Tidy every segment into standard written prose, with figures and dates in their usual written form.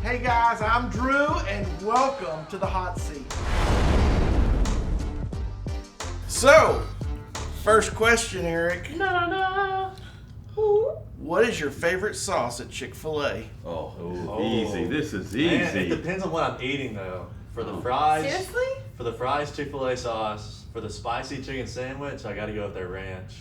Hey guys, I'm Drew, and welcome to the hot seat. So, first question, Eric. What is your favorite sauce at Chick-Fil-A? Oh, easy. This is easy. Man, it depends on what I'm eating, though. For the fries, Seriously? For the fries, Chick-fil-A sauce. For the spicy chicken sandwich, I got to go with their ranch.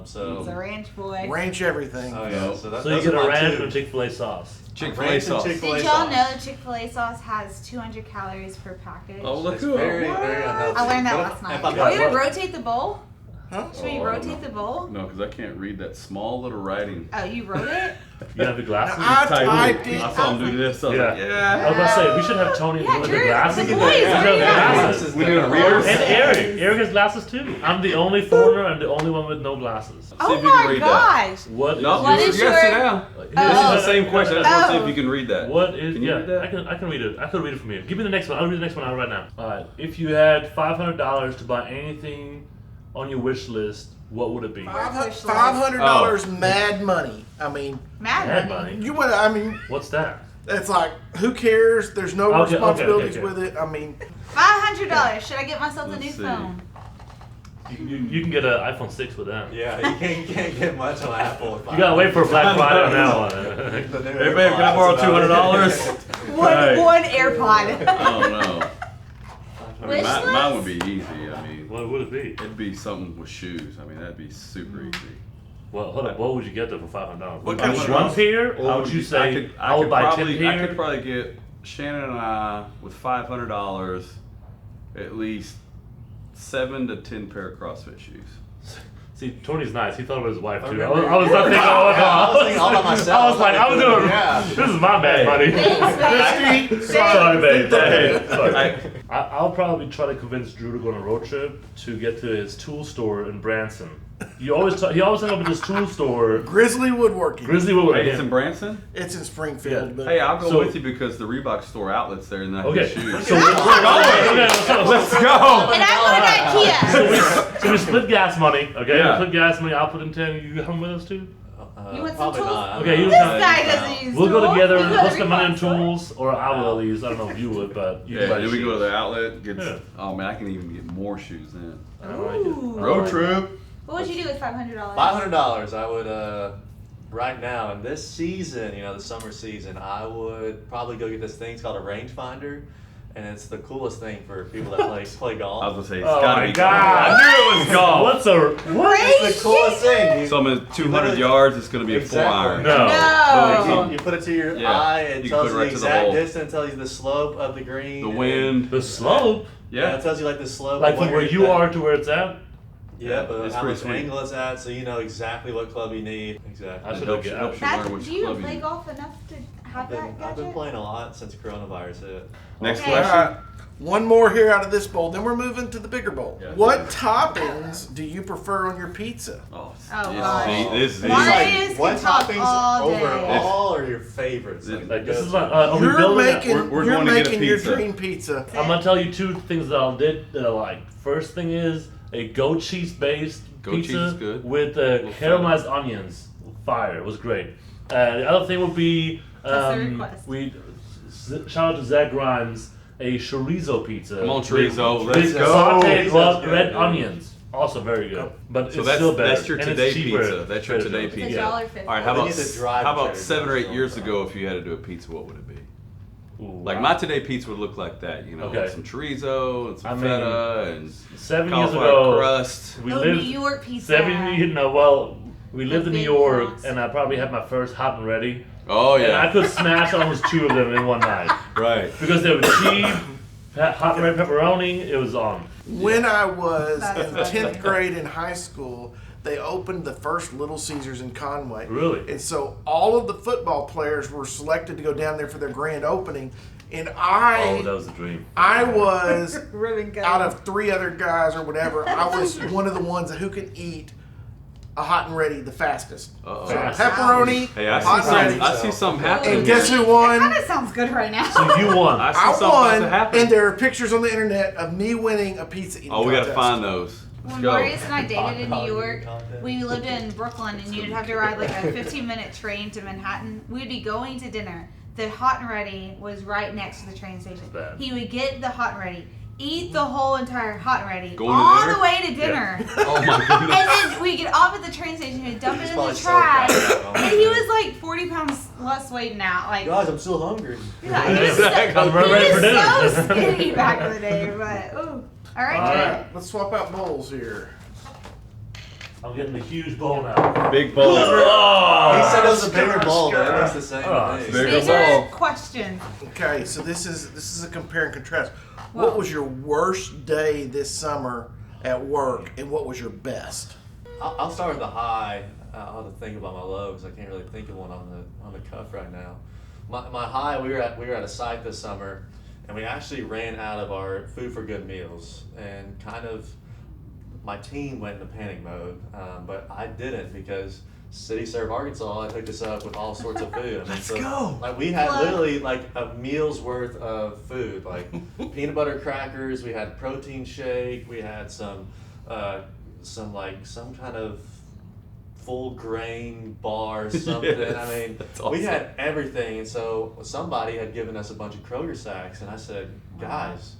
So He's a ranch boy. Ranch everything. Oh yeah. So So you get a ranch and a Chick-fil-A sauce. Chick-fil-A sauce. Chick-fil-A Did y'all sauce. know Chick-fil-A sauce has 200 calories per package? Oh, look It's who. very, very unhealthy. I learned that But last if night. I'm Are we not- gonna rotate the bowl? Huh? Should we rotate the bowl? No, because I can't read that small little writing. Oh, you wrote it? You have the glasses? I typed it. I saw him do this. I was like, I yeah. was about to say, we should have Tony Yeah, with the Drew, glasses. the We boys, should have hurry up. glasses. We doing readers? And Eric has glasses too. I'm the only foreigner. I'm the only one with no glasses. See Oh if you can my read that. gosh. What No, What you is gotta sit your- down. Oh. This is the same question. I just want to see Oh. if you can read that. What is? Can you read that? I can read it. I could read it from here. Give me the next one. I'll read the next one out right now. All right. If you had $500 to buy anything on your wish list, what would it be? $500 mad money. I mean, Mad Money. money. you would. I mean, What's that? it's like, who cares? There's no Okay, responsibilities okay. with it. I mean, $500. Should I get myself a Let's new see. phone? You can get an iPhone 6 with that. Yeah, you can't get much on Apple. With You gotta wait for Black Friday on that one. The new Hey, babe, can I borrow AirPods about $200? One AirPod. Oh no. I mean, Wish mine would list? be easy. I mean, What would it be? it'd be something with shoes. I mean, that'd be super easy. Well, hold up. What would you get though for $500? What Would kind you of one shoes? pair? Or would you say I would buy 10 I pair? could probably get Shannon and I with $500 at least 7 to 10 pair of CrossFit shoes. See, Tony's nice. He thought of his wife too. I remember- was not thinking. I was thinking all about myself. I was like, I was doing. Yeah. This is my bad money. Thanks, babe. Sorry, babe. Hey, sorry. I- I'll probably try to convince Drew to go on a road trip to get to his tool store in Branson. He always hung up at this tool store. Grizzly Woodworking. Grizzly Wood. Hey, it's in Branson? It's in Springfield. Yeah. But Hey, I'll go So- with you because the Reebok store outlet's there and I Okay. have shoes. So we're going. Okay, so Let's go! And I live at IKEA. So we split gas money, okay? Yeah. We split gas money. I'll put in 10. You come with us too? You want some Probably tools? not. Okay, you This can- guy doesn't use We'll go tools. together. You go to We'll the spend money on Reebok store. tools, or I will at least. I don't know if you would, but you Yeah, can buy then we go to shoes. the outlet. Get, Yeah. Oh man, I can even get more shoes then. I like it. Ooh. Road trip. What would you do with $500? $500, I would, right now, in this season, you know, the summer season, I would probably go get this thing. It's called a rangefinder. And it's the coolest thing for people that play I golf. was gonna say it's Oh gotta my be God. golf. I knew it was golf. What's a what? It's the coolest thing. So I'm at 200 yards. It's gonna be a 4-iron. No. No. You put it to your Yeah. eye, it You tells put it you right the to the exact hole. distance, tells you the slope of the green. The and- wind. The slope, Yeah, Yeah. it tells you like the slope. like of from what where you're you at. are to where it's at. Yeah, but It's how pretty much sweet. angle it's at, so you know exactly what club you need. I Exactly. should helps have you- helps you That, learn which do you club play you- golf enough to have that I've gadget? been playing a lot since coronavirus hit. Next Okay. question. Alright, one more here out of this bowl, then we're moving to the bigger bowl. Yeah. What toppings do you prefer on your pizza? Oh, Oh, gosh. this is Mariah's Like, what can talk toppings all day. overall are your favorites? Like this is like are we You're building that? making, we're you're going to get a making your pizza. dream pizza. I'm gonna tell you two things that I did that I like. First thing is a goat cheese based Goat cheese pizza is good. with Little caramelized onions. Fire, it was great. The other thing would be That's the request. shout out to Zach Grimes, a chorizo pizza. Come on, with- chorizo, with let's go. Sauteed Chorizo's red good, yeah. onions. Also very good, but So it's that's still better. that's your and today it's cheaper. pizza. That's your today It's pizza. $1.50. All right, how They about need to drive how about Trader 7 or 8 Joe's years on ago if you had to do a pizza, what would it be? Ooh, Like wow. my today pizza would look like that, you know, Okay. like some chorizo and some I mean, feta and 7 years cauliflower ago, crust. we Oh, lived New York pizza. 7 years. No, well, we lived in New big York, sauce. and I probably had my first hot and ready. Oh And I yeah, could smash almost 2 of them in one night right. because they were cheap, hot and red pepperoni. It was on. When I was That's in so 10th good. grade in high school, they opened the first Little Caesars in Conway. Really? And so all of the football players were selected to go down there for their grand opening. And Oh, that was a dream. I was, Ribbon cut. out of 3 other guys or whatever, I was one of the ones who could eat a hot and ready the fastest. Uh-oh. So Fast. pepperoni, Hey, I hot see and ready. some. I see something happening. And guess who That won? kind of sounds good right now. So you won. I see I something about to won, happen. and there are pictures on the internet of me winning a pizza eating Oh, we gotta contest. find those. Let's When go. Marius and I dated in New Hot dog York, contest. we lived in Brooklyn, and you'd have to ride like a 15-minute train to Manhattan. We'd be going to dinner. the Hot and Ready was right next to the train station. Bad. He would get the Hot and Ready, eat the whole entire Hot and Ready Going to all dinner? the way to dinner. Oh my goodness. And then we get off at the train station and dump it in probably the so proud trash. of that moment. And he was like 40 pounds less weight now. Like, Guys, I'm still hungry. yeah, he was, Exactly. so, I'm ready he for was so dinner. skinny back in the day. But, ooh. All right, All Jay. right. Let's swap out bowls here. I'm getting a huge bowl now. Big bowl. He Oh, said it was a bigger Scott, ball, Scott. man. It's the same Oh, thing. bigger These ball. are questions. Okay, so this is a compare and contrast. Whoa. What was your worst day this summer at work, and what was your best? I'll start with the high. I'll have to think about my low because I can't really think of one on the cuff right now. My high, we were at a site this summer, and we actually ran out of our food for good meals, and kind of my team went into panic mode, but I didn't because City Serve Arkansas had hooked us up with all sorts of food. I mean, Let's go. Like we had Plug. literally like a meal's worth of food, like peanut butter crackers. We had protein shake. We had some kind of full grain bar, something. Yes, I mean, that's we awesome. had everything. And so somebody had given us a bunch of Kroger sacks, and I said, guys,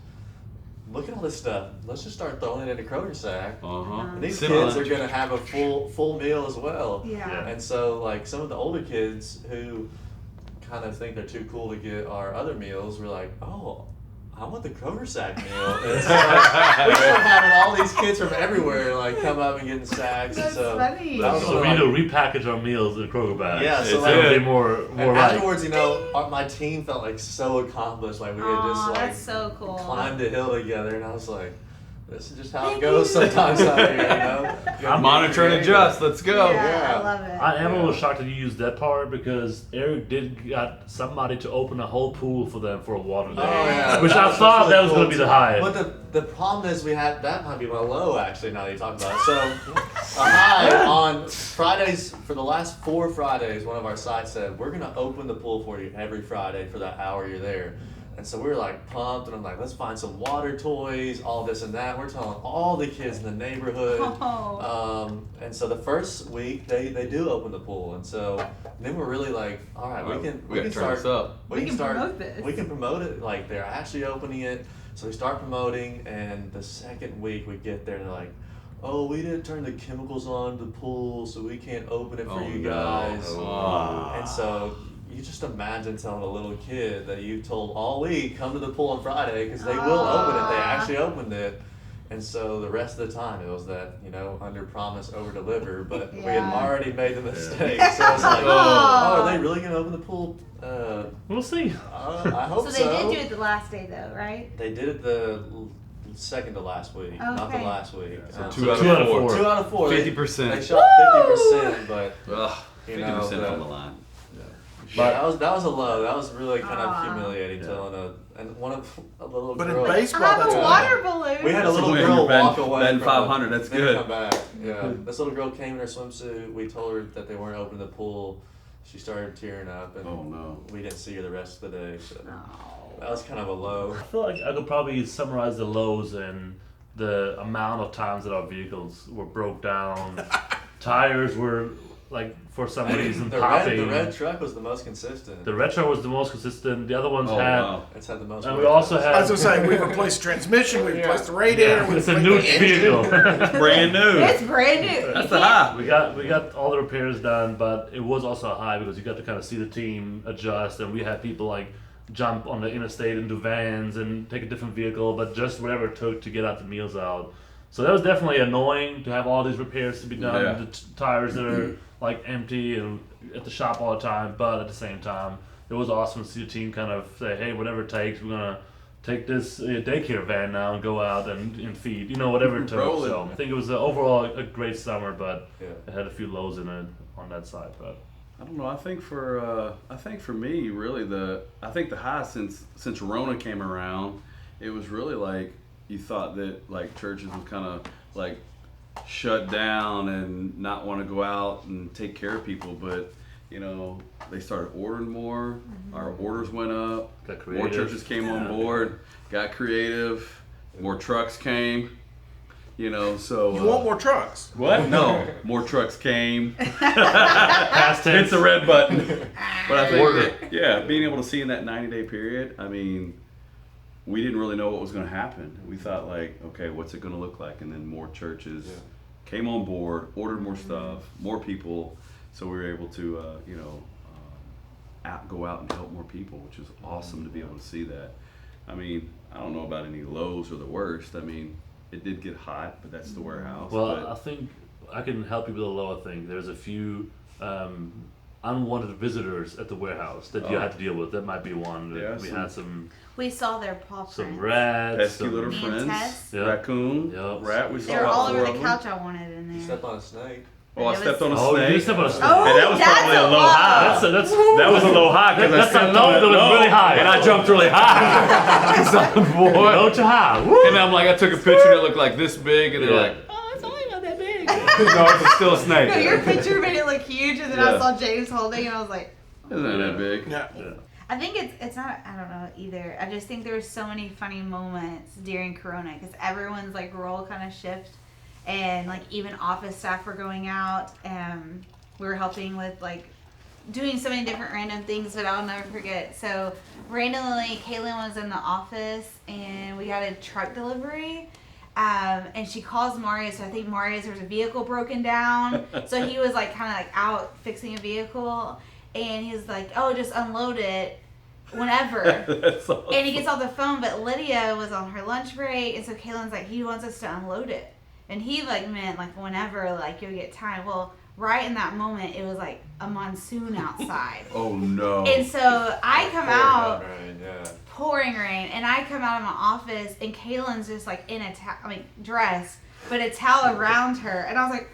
look at all this stuff. Let's just start throwing it in a Kroger sack. Uh-huh. And these Simple. kids are gonna have a full meal as well. Yeah. And so like some of the older kids who kind of think they're too cool to get our other meals were like, oh, I want the Kroger sack meal. And so like, we started having all these kids from everywhere like come up and getting sacks. That's and so funny. that was So we like- need to repackage our meals in Kroger bags. Yeah, so It's like- gonna be more and right. afterwards, you know, my team felt like so accomplished. Like we had Aw, just like that's so cool. climbed a hill together, and I was like, this is just how Thank it goes you. sometimes out here, you know. You gotta be Monitor and creative. adjust. Let's go. Yeah, Yeah. I love it. I am a Yeah. little shocked that you used that part because Eric did got somebody to open a whole pool for them for a water day. Oh, yeah. Which I That's thought really that was cool, going to be the too. high. But the problem is that might be my low actually now that you talk about it. So a high on Fridays, for the last 4 Fridays, one of our sites said, we're going to open the pool for you every Friday for that hour you're there. And so we were like pumped, and I'm like, let's find some water toys, all this and that. We're telling all the kids in the neighborhood. Oh. And so the first week they do open the pool, and so then we're really like, all right, we can gotta turn start this up. We can start promote this. we can promote it, like they're actually opening it. So we start promoting, and the second week we get there and they're like, oh, we didn't turn the chemicals on the pool, so we can't open it for Oh, you no. guys. Oh. And so you just imagine telling a little kid that you told all week, come to the pool on Friday because they will open it. They actually opened it. And so the rest of the time it was that, you know, under promise, over deliver, but we had Yeah. already made the mistake. So it's like, Oh. oh, are they really going to open the pool? We'll see. I hope So so. they did do it the last day though, right? They did it the second to last week, not the Okay. last week. So Um, 2 out Two out of of 4. four. 2 out of 4. 50%. They shot 50%, but Ugh, You 50% know, on the line. yeah, that was a low. That was really kind of Aw. humiliating Yeah. telling a little But in girl. baseball, I have that's a a water balloon. We had a That's little a win. girl You're batting- walk away. batting from 500, it, that's then good. Come back. Yeah, this little girl came in her swimsuit. We told her that they weren't opening the pool. She started tearing up, and Oh, no. we didn't see her the rest of the day. So Oh. that was kind of a low. I feel like I could probably summarize the lows in the amount of times that our vehicles were broke down. Tires were, like, for some reason, The popping. red truck was the most consistent. The retro was the most consistent. The other ones Oh, had. wow. It's had the most. And we work also done. had. I was gonna say we replaced the transmission, we replaced the radiator, we It's a replaced new the engine. vehicle. Brand new. It's brand new. That's the high. We got all the repairs done, but it was also high because you got to kind of see the team adjust, and we had people like jump on the interstate into vans and take a different vehicle, but just whatever it took to get out the meals out. So that was definitely annoying to have all these repairs to be done. Yeah. The tires that are like empty and at the shop all the time, but at the same time, it was awesome to see the team kind of say, "Hey, whatever it takes, we're gonna take this daycare van now and go out and feed, whatever it took." Roll it. So I think it was overall a great summer, but Yeah. it had a few lows in it on that side. But I don't know. I think for me, really the high since Rona came around, it was really like you thought that like churches would kind of like shut down and not want to go out and take care of people, but they started ordering more. Our orders went up. Got More creative. churches came on board. Got creative. More trucks came. You know, so You want more trucks? what? No, more trucks came. Past Hit tense. the red button. But I think that, yeah, being able to see in that 90-day period, I mean, we didn't really know what was going to happen. We thought like, okay, what's it going to look like? And then more churches came on board, ordered more stuff, more people, so we were able to, go out and help more people, which is awesome to be able to see that. I mean, I don't know about any lows or the worst. I mean, it did get hot, but that's the warehouse. Well, but I think I can help you with a lower thing. There's a few unwanted visitors at the warehouse that you had to deal with. That might be one. Yeah, We some- had some We saw their paw prints. rats. pesky some- little Me and friends, Tess. Yeah. raccoon, Yep. rat. We saw They were about all 4 over of the them. couch I wanted in You there. stepped on a snake. Oh, I It stepped was- on a Oh, you snake. did step on a snake. Oh, And that was that's probably a a low low. high. That was a low high because I That's a stepped low on that was really high. and I jumped really high. So, boy. Low to high. Woo! And I'm like, I took a picture and it looked like this big, and they're Yeah. like, oh, it's only not that big. No, it's still a snake. No, your picture made it look huge, and then I Yeah. saw James holding, and I was like, It's not that big. Yeah. I think it's not. I don't know either. I just think there were so many funny moments during Corona because everyone's like role kind of shift, and like even office staff were going out, and we were helping with like doing so many different random things. But I'll never forget. So randomly, Kaylin was in the office, and we got a truck delivery. And she calls Marius. So I think Marius, there was a vehicle broken down. So he was like kind of like out fixing a vehicle. And he's like, oh, just unload it whenever. That's awesome. And he gets off the phone, but Lydia was on her lunch break. And so Kaylin's like, he wants us to unload it. And he like meant like whenever, like you'll get time. Well, right in that moment, it was like a monsoon outside. Oh no. And so I come out, Right, yeah. pouring rain, and I come out of my office, and Kaylin's just like in a dress, but a towel around her. And I was like,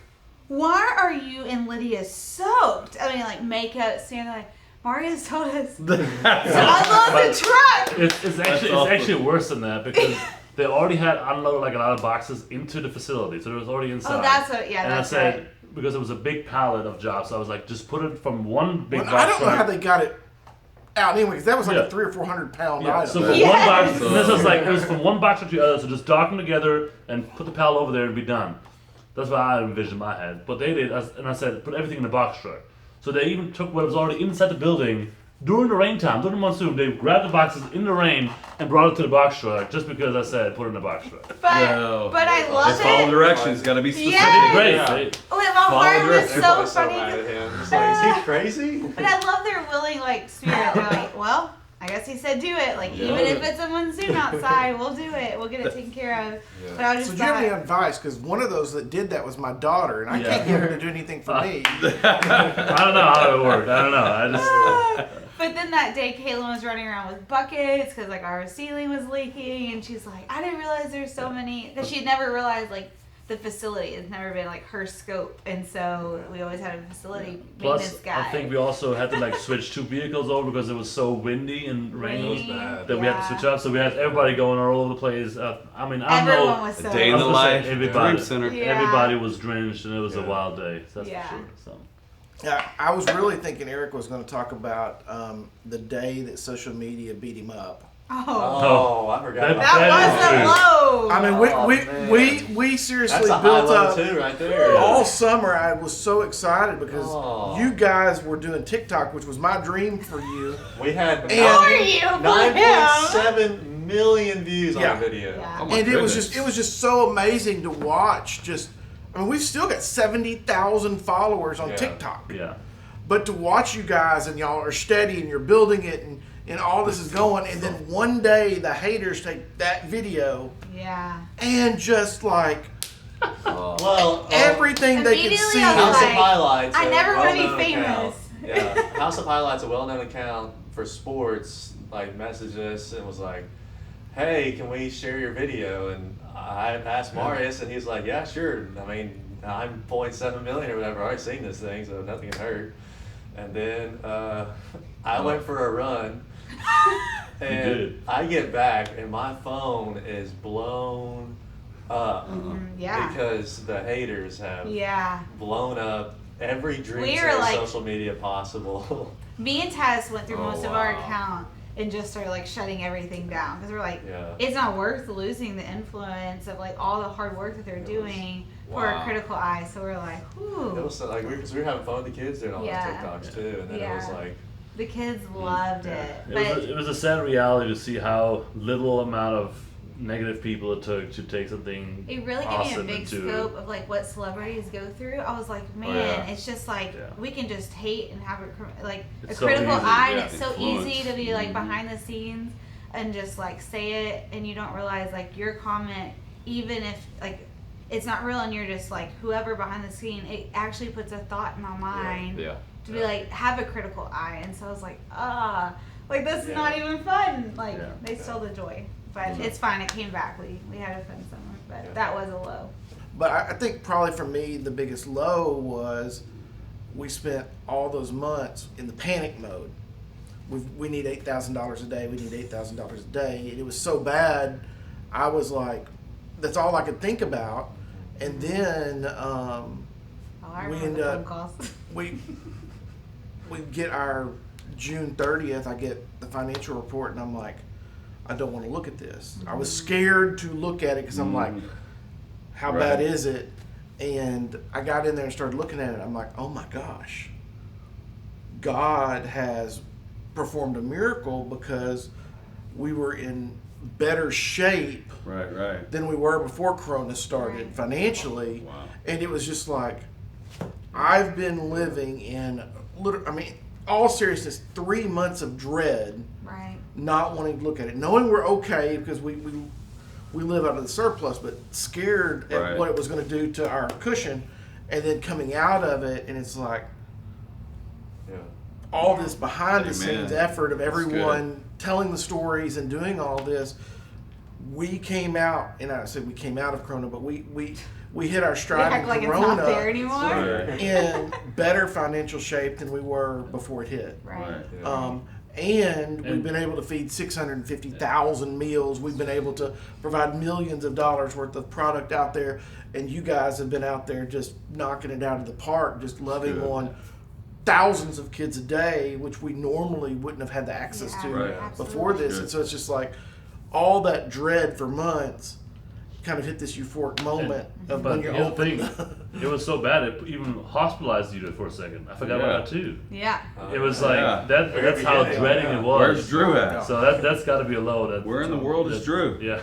why are you and Lydia soaked? I mean, like makeup, standing like, Marius told us to unload the truck. It's actually worse than that because they already had unloaded like a lot of boxes into the facility, so it was already inside. Oh, that's what, yeah, and that's I said, right. because it was a big pallet of jobs, so I was like, just put it from one big Well, box. I don't know how they got it out anyway, because that was like Yeah. a 300 or 400 pound Yeah, item. so from Yes. one box, and this was like, it was from one box to the other, so just dock them together and put the pallet over there and be done. That's what I envisioned in my head. But they did, and I said, put everything in the box truck. So they even took what was already inside the building during the rain time, during the monsoon. They grabbed the boxes in the rain and brought it to the box truck just because I said put it in the box truck. But I love Just follow it. directions. Got to be specific. Yes. Great. Yeah. They- Oh, and my heart was directions. so Everybody's funny. mad at him. It's like, is he crazy? But I love their willing like spirit. They're like, well, I guess he said do it. Like even if it's a monsoon outside, we'll do it. We'll get it taken care of. Yeah. But I So just do you have any thought, advice? Because one of those that did that was my daughter, and I Yeah. can't get her to do anything for me. I don't know how it worked. I don't know. I just but then that day, Kaylin was running around with buckets because like our ceiling was leaking, and she's like, I didn't realize there's so many. Because she'd never realized like the facility has never been like her scope, and so we always had a facility plus maintenance guy. I think we also had to like switch two vehicles over because it was so windy and rainy Rainy, bad. that we had to switch up. So we had everybody going all over the place. I mean, I don't Everyone know. was so A day in I the was gonna say life. everybody- Dream Center. Yeah. Everybody was drenched and it was a Yeah. wild day. So that's Yeah. for sure. So. Yeah, I was really thinking Eric was going to talk about the day that social media beat him up. Oh, Oh, I forgot about that was That a is low. I mean, Oh, we man. seriously That's a high built low up too, right there. all summer. I was so excited because Oh. you guys were doing TikTok, which was my dream for you. We had And- Who are you for him? 9.7 million views Yeah. on the video. Yeah. Oh my And it was goodness. just so amazing to watch. I mean, we've still got 70,000 followers on Yeah. TikTok. Yeah. But to watch you guys and y'all are steady and you're building it and all this is going, and then one day the haters take that video Yeah. and just like Well, everything they can Immediately see. I was House like, of Highlights. I a never wanna be well-known famous. account. Yeah, House of Highlights, a well-known account for sports, like messaged us and was like, "Hey, can we share your video?" And I asked Marius, and he's like, "Yeah, sure." I mean, I'm 0.7 million or whatever. I've already seen this thing, so nothing can hurt. And then I went for a run, and did. I get back, and my phone is blown up Yeah. because the haters have Yeah. blown up every dream We center were like- social media possible. Me and Tess went through Oh, most of our wow. account, and just started like shutting everything down because we're like, Yeah. it's not worth losing the influence of like all the hard work that they're doing for a critical eye. So we're like, whew. It was so, like we were having fun with the kids doing all Yeah. those TikToks too, and then it was Yeah. like, The kids loved it. It was a sad reality to see how little amount of negative people it took to take something It really gave awesome me a big into scope of like what celebrities go through. I was like, man, yeah. it's just like Yeah. we can just hate and have like It's a so critical easy, eye, and yeah, it's so influence. easy to be like behind the scenes and just like say it, and you don't realize like your comment, even if like it's not real, and you're just like whoever behind the scene, it actually puts a thought in my mind Yeah. to be like have a critical eye. And so I was like, like this is Yeah. not even fun. Like Yeah. they stole the joy. But it's fine. It came back. We had a fun summer, but Yeah. that was a low. But I think probably for me, the biggest low was we spent all those months in the panic mode. We need $8,000 a day. We need $8,000 a day. And it was so bad, I was like, that's all I could think about. And then Oh, I We remember end the up- phone calls. we get our June 30th, I get the financial report, and I'm like, I don't want to look at this. I was scared to look at it because I'm like, how Right. bad is it? And I got in there and started looking at it. I'm like, oh my gosh, God has performed a miracle because we were in better shape Right. than we were before Corona started Right. financially. Wow. And it was just like, I've been living in, all seriousness, 3 months of dread, Right. not wanting to look at it, knowing we're okay because we live out of the surplus, but scared at Right. what it was going to do to our cushion, and then coming out of it, and it's like yeah. all this behind the Amen. scenes effort of That's everyone telling the stories and doing all this. We came out, and I said we came out of Corona, but we hit our We stride act in like it's Corona not there anymore. Right. in better financial shape than we were before it hit. Right. Yeah. And we've been able to feed 650,000 meals. We've been able to provide millions of dollars worth of product out there. And you guys have been out there just knocking it out of the park, just loving Good. on thousands of kids a day, which we normally wouldn't have had the access Yeah, to Right. before this. Good. And so it's just like all that dread for months kind of hit this euphoric moment of when But you're here's the open. thing, it was so bad it even hospitalized you for a second. I forgot Yeah. about that too. Yeah. It was like Yeah. that's how beginning, dreading yeah. it was. Where's Drew at? So that's got to be a low. That Where in the world is Drew? Yeah.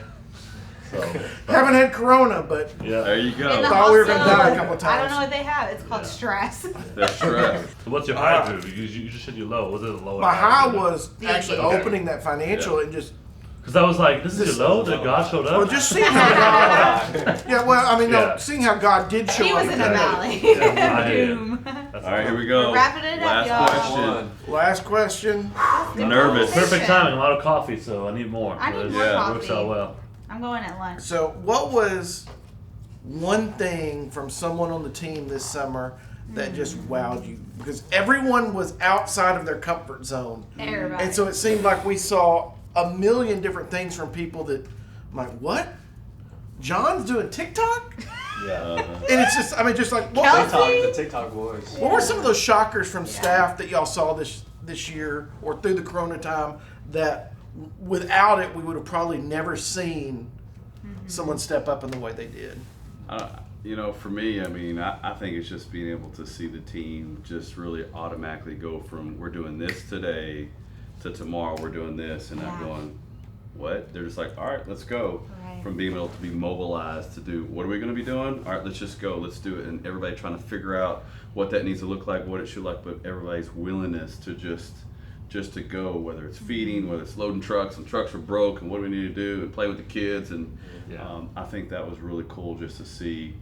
So Haven't had Corona, but yeah. There you In the go. Thought we were gonna hospital, die a couple I don't times. know what they have. It's called Yeah. stress. They're stressed. What's your high, Drew? You just said your low. Was it a low? my high was actually Okay. opening that financial and just Because I was like, this is your low. That God showed up. well, just seeing how God. Yeah, well, I mean, Yeah. no, seeing how God did show He up. was in a valley. Yeah, I hear you. Doom. That's All right, here we go. We're wrapping it up, Last y'all. question. Last question. Nervous. Perfect timing. A lot of coffee, so I need more. I need But more it coffee. works out well. I'm going at lunch. So, what was one thing from someone on the team this summer that just wowed you? Because everyone was outside of their comfort zone. Everybody. And so it seemed like we saw a million different things from people that, I'm like, what? John's doing TikTok? Uh, And it's just, I mean, just like, what, Kelsey? The TikTok boys. what were some of those shockers from staff that y'all saw this year or through the Corona time that without it we would have probably never seen someone step up in the way they did? For me, I mean, I think it's just being able to see the team just really automatically go from we're doing this today to tomorrow we're doing this, and not Yeah. going, what? They're just like, all right, let's go. Right. From being able to be mobilized to do, what are we going to be doing? All right, let's just go, let's do it. And everybody trying to figure out what that needs to look like, what it should look like, but everybody's willingness to just to go, whether it's feeding, whether it's loading trucks, and trucks are broke, and what do we need to do, and play with the kids. And Yeah. I think that was really cool just to see,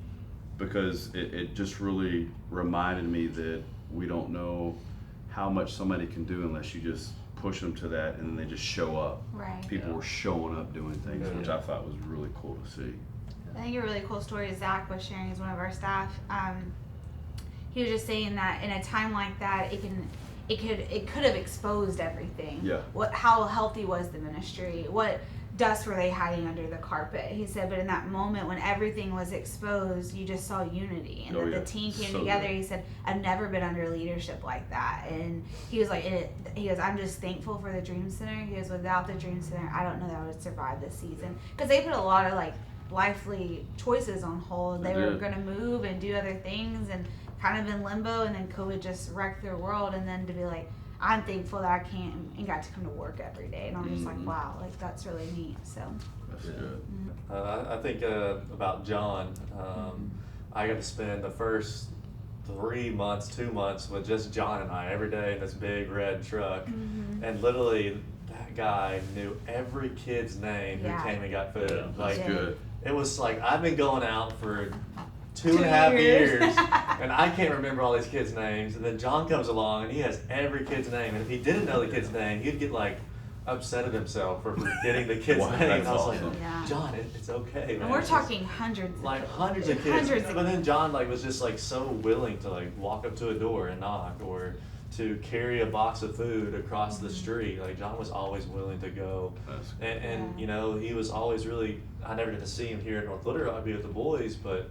because it just really reminded me that we don't know how much somebody can do unless you just push them to that, and then they just show up. Right. People were showing up doing things, which I thought was really cool to see. I think a really cool story Zach was sharing is one of our staff. He was just saying that in a time like that, it could have exposed everything. Yeah. How healthy was the ministry? What dust were they hiding under the carpet. He said, but in that moment when everything was exposed, you just saw unity, and the team came together. Good. He said, I've never been under leadership like that. And he was like, he goes, I'm just thankful for the Dream Center. He goes, without the Dream Center, I don't know that I would survive this season, because they put a lot of like lively choices on hold. They were going to move and do other things and kind of in limbo, and then COVID just wrecked their world. And then to be like, I'm thankful that I came and got to come to work every day, and I'm just like, wow, like that's really neat. So that's good. I think about John. I got to spend the first 2 months with just John and I every day in this big red truck, and literally that guy knew every kid's name who came and got food. Yeah, like, that's good. It was like I've been going out for 2.5 years, and I can't remember all these kids' names. And then John comes along, and he has every kid's name. And if he didn't know the kid's name, he'd get like upset at himself for forgetting the kid's name. And I was like, John, it's okay, man. And we're talking hundreds. Like hundreds of kids. But then John like was just like so willing to like walk up to a door and knock, or to carry a box of food across the street. Like John was always willing to go. And you know, he was always really, I never get to see him here in North Little. I'd be with the boys, but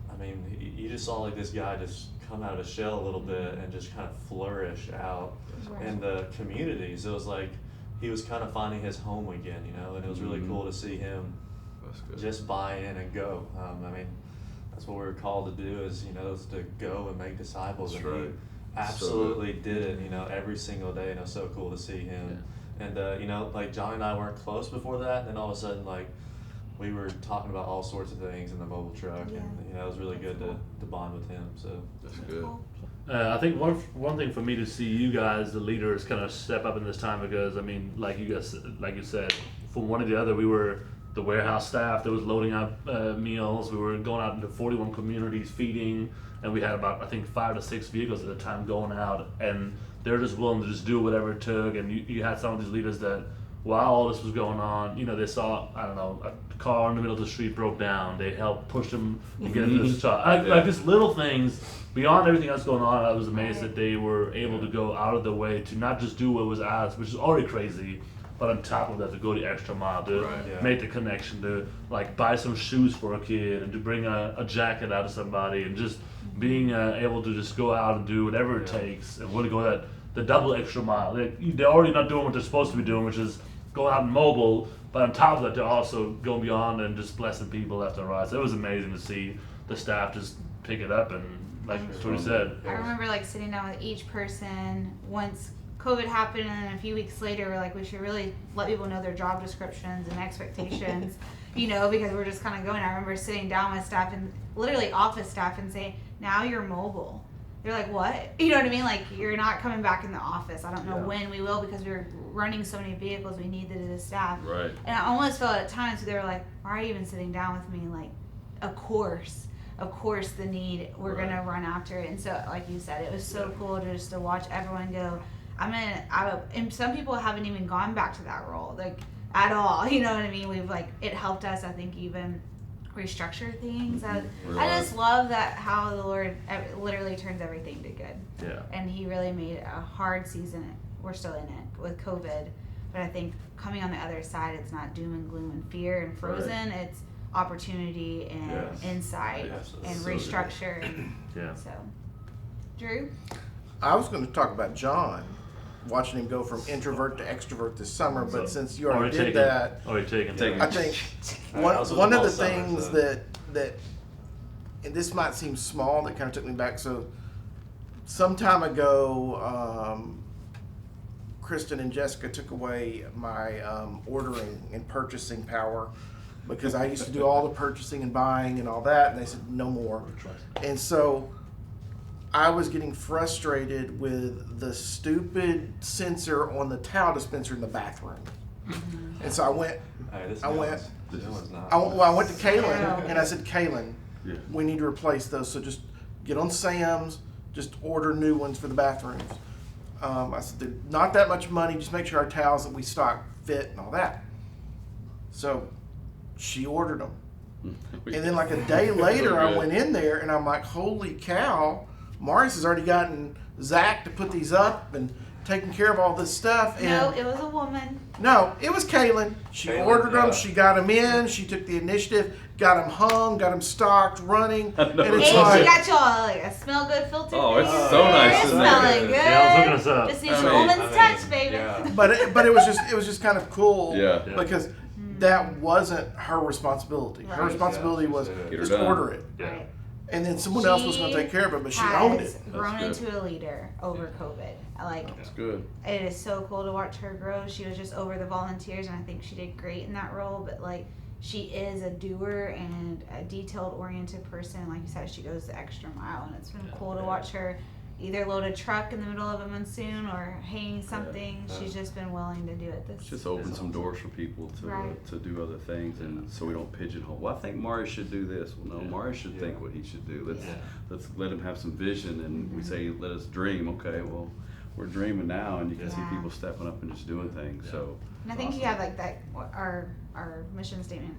I mean, you just saw like this guy just come out of his shell a little bit and just kind of flourish out in the communities. It was like he was kind of finding his home again, you know, and it was really cool to see him just buy in and go. I mean, that's what we were called to do, is, you know, is to go and make disciples. That's and he absolutely did it, you know, every single day, and it was so cool to see him. And, you know, like John and I weren't close before that, and then all of a sudden, like, we were talking about all sorts of things in the mobile truck, and you know, it was really good to bond with him. So that's good. I think one thing for me to see you guys, the leaders, kind of step up in this time, because I mean, like you said, from one to the other, we were the warehouse staff that was loading up meals. We were going out into 41 communities feeding, and we had about, I think, 5 to 6 vehicles at a time going out, and they're just willing to just do whatever it took. And you had some of these leaders that, while all this was going on, you know, they saw, I don't know, a car in the middle of the street broke down. They helped push them and get into this shop. Like just little things beyond everything else going on. I was amazed that they were able to go out of their way to not just do what was asked, which is already crazy, but on top of that, to go the extra mile, to make the connection, to like buy some shoes for a kid, and to bring a jacket out of somebody, and just being able to just go out and do whatever it takes, and really go the double extra mile. They're already not doing what they're supposed to be doing, which is going out and mobile, but on top of that, they're also going beyond and just blessing people left and right. So it was amazing to see the staff just pick it up, and like Tori said. I remember like sitting down with each person once COVID happened, and then a few weeks later, we're like, we should really let people know their job descriptions and expectations, you know, because we're just kind of going. I remember sitting down with staff, and literally office staff, and saying, now you're mobile. They're like, what? You know what I mean? Like, you're not coming back in the office. I don't know when we will, because we were running so many vehicles, we needed the staff. Right. And I almost felt at times they were like, why are you even sitting down with me? Like, of course the need, we're going to run after it. And so, like you said, it was so cool just to watch everyone go, and some people haven't even gone back to that role, like, at all. You know what I mean? We've, like, it helped us, I think, even restructure things. I just love that how the Lord literally turns everything to good. Yeah. And he really made a hard season. We're still in it with COVID, but I think coming on the other side, it's not doom and gloom and fear and frozen. It's opportunity and insight and restructure. So, Drew? I was going to talk about John, watching him go from introvert to extrovert this summer, but since you already did that, I think one of the things that and this might seem small, that kind of took me back. So some time ago, Kristen and Jessica took away my ordering and purchasing power, because I used to do all the purchasing and buying and all that, and they said no more. And so I was getting frustrated with the stupid sensor on the towel dispenser in the bathroom. And so I went to Kaylin, and I said, Kaylin, we need to replace those. So just get on Sam's, just order new ones for the bathrooms. I said, they're not that much money, just make sure our towels that we stock fit and all that. So she ordered them. And then like a day later, I went in there, and I'm like, holy cow, Marius has already gotten Zach to put these up and taking care of all this stuff. And No, it was a woman. no, it was Kaylin. She Kaylin, ordered them. yeah. She got them in. She took the initiative. Got them hung. Got them stocked, running. I know. And And it's she like, got y'all like a smell good filter. Oh, it's thing. so nice It's in there. smelling good. Yeah, I was looking us up. Just needs I a mean- woman's touch, baby. Yeah. but it was just kind of cool. Yeah. Because that wasn't her responsibility. Her Right. responsibility Yeah, was Get her just done. order it, Yeah. Right. and then someone else was going to take care of it. But she has owned it. grown That's into a leader over COVID. Like, It's good. it is so cool to watch her grow. She was just over the volunteers, and I think she did great in that role. But like, she is a doer and a detailed-oriented person. Like you said, she goes the extra mile, and it's been cool to watch her either load a truck in the middle of a monsoon or hang something. Yeah. She's just been willing to do it. It's just open some doors for people Right. to do other things, and so we don't pigeonhole. Well, I think Mari should do this. Well, no, Yeah. Mari should Yeah. think what he should do. Yeah. Let's let him have some vision, and we say let us dream. Okay, well, we're dreaming now, and you can see Yeah. people stepping up and just doing things. So And I think you have like that. Our mission statement: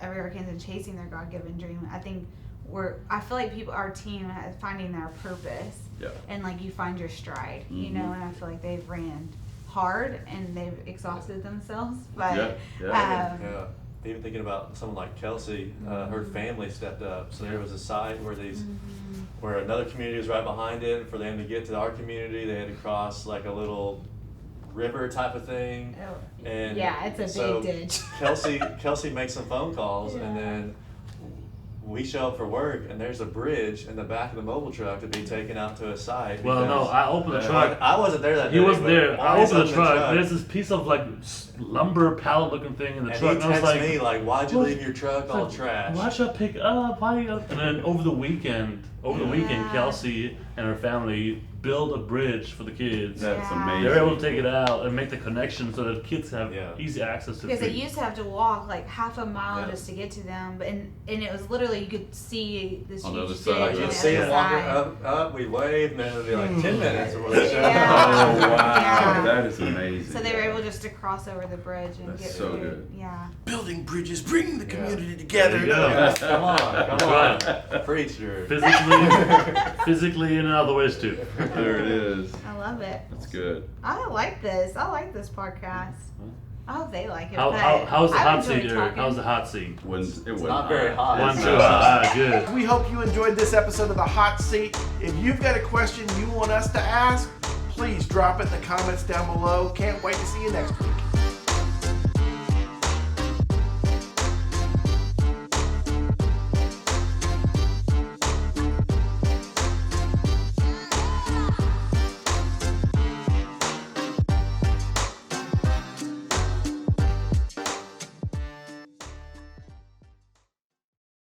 every Arkansan chasing their God-given dream. I think I feel like our team is finding their purpose, yeah, and like you find your stride, you Mhm. know. And I feel like they've ran hard and they've exhausted themselves, but yeah. Yeah. Even thinking about someone like Kelsey, her family stepped up. So there was a site where where another community was right behind it. For them to get to our community, they had to cross like a little river type of thing. And yeah, it's a so big ditch. Kelsey makes some phone calls, and Yeah. then we show up for work, and there's a bridge in the back of the mobile truck to be taken out to a site. Well, no, because- I opened the truck. I wasn't there that day. He wasn't but there. I Marius opened the opened truck. There's this piece of like lumber pallet looking thing in the and truck. he And I was texted like, me like, "Why'd you "What?" leave your truck all trash?" Why should I pick up? Why? And then over the weekend, Yeah. Kelsey and her family built a bridge for the kids. That's Yeah. amazing. They're able to take it out and make the connection so that kids have Yeah. easy access to Because they food. used to have to walk like half a mile Yeah. just to get to them, but and it was literally you could see this On the huge other side, ditch Like on you'd the see other him walking side. up, we waved, and then it would be like 10 minutes. Or whatever. Yeah. Oh wow, Yeah. that is amazing. So they were able just to cross over the bridge and That's get so food. good. Yeah. Building bridges, bringing the Yeah. community together. There you go. Yeah, come on, That's preach, Drew. Physically and in other ways too. There it is. I love it. That's good. I like this. I like this podcast. I hope they like it. How's the I've hot enjoyed seat, Eric? talking. Hot seat? It wasn't not very hot. One, It's two, not. good. We hope you enjoyed this episode of The Hot Seat. If you've got a question you want us to ask, please drop it in the comments down below. Can't wait to see you next week.